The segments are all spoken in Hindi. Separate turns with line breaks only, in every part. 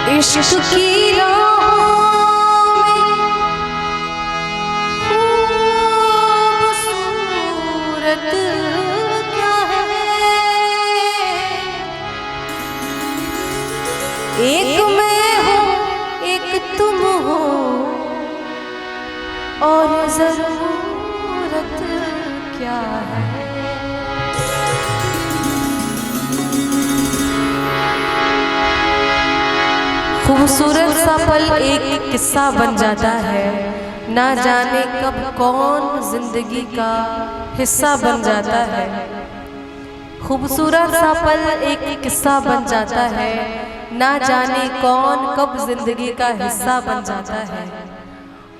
इश्क की राहों में खूबसूरत क्या है, एक मैं हूँ एक तुम हो और जरूरत क्या है। खूबसूरत सा पल एक किस्सा बन जाता है, ना जाने कब कौन जिंदगी का हिस्सा बन जाता है। खूबसूरत सा पल एक किस्सा बन जाता है, ना जाने कौन कब जिंदगी का हिस्सा बन जाता है।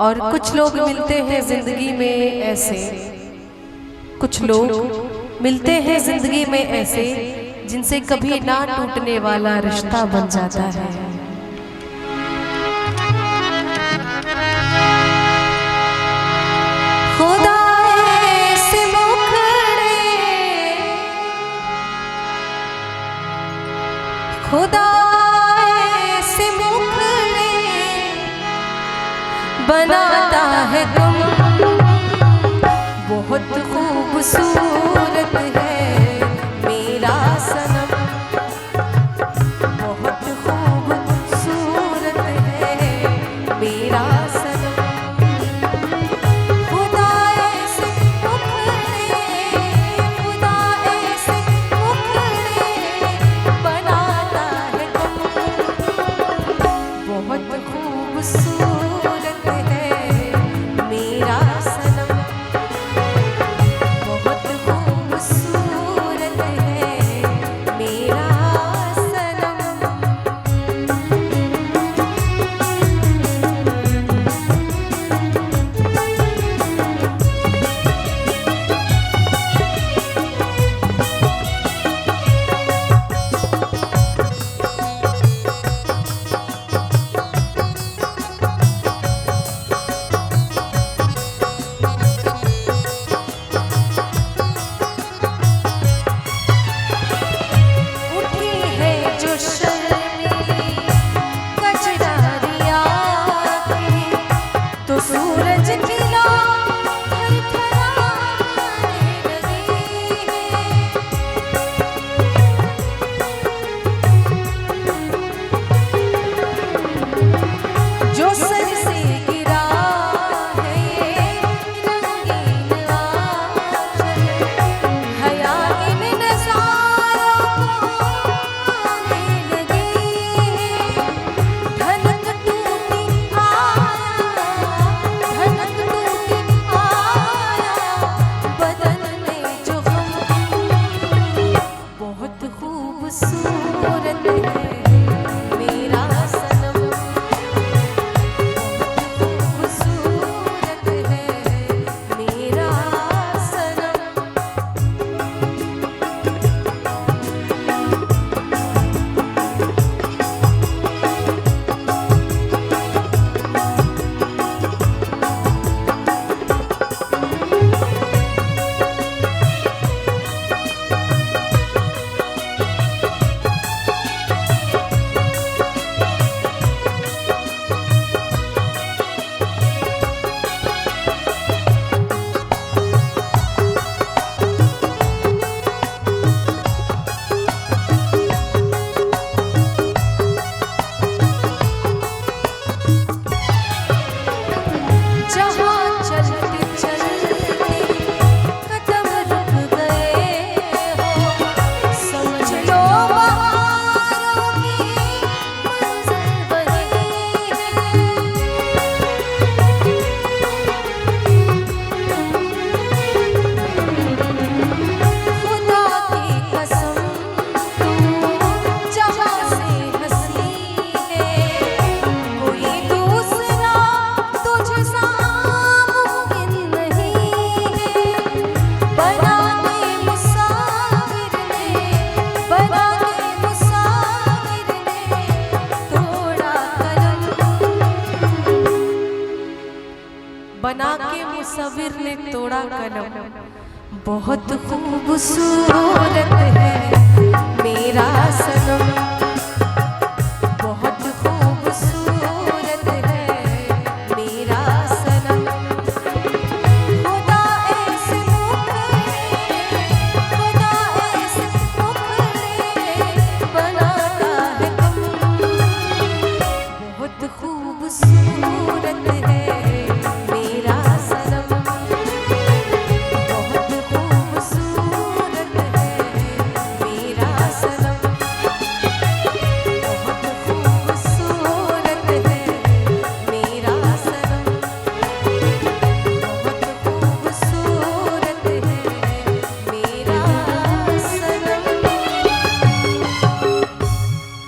और कुछ लोग मिलते हैं जिंदगी में ऐसे, कुछ लोग मिलते हैं जिंदगी में ऐसे जिनसे कभी ना टूटने वाला रिश्ता बन जाता है। खुदा ऐसे मुखड़े, खुदा ऐसे मुखड़े बनाता है तुम, बहुत खूबसूरत है मेरा सनम, बहुत खूबसूरत है मेरा सनम। खुदा ऐसे मुखड़े, खुदा ऐसे मुखड़े बनाता है तुम, बहुत खूबसूरत है मेरा सनम, बहुत खूबसूरत है मेरा सनम। उठी है जो शर्मीली कजरारी आँखें, तो सूरज खिला थरथराने लगी है। जो सर से गिरा है ये रंगीन आंचल, हया इन नज़ारों को आने लगी है। धनक टूटी आया, धनक टूटी आया बदन में जो गम, बहुत खूबसूरत है मेरा सनम, खूबसूरत है मेरा सनम। जहाँ चलते चलते कदम रुक गए हो, समझ लो बहारों की मंजिल वही है। खुदा की कसम तू जहाँ से हंसी है, कोई दूसरा तुझसा मुमकिन नहीं है। बना के मुसाफिर ने, बना के मुसाफिर ने तोड़ा कलम, बना के मुसाफिर ने तोड़ा कलम, बहुत खूबसूरत है मेरा सनम,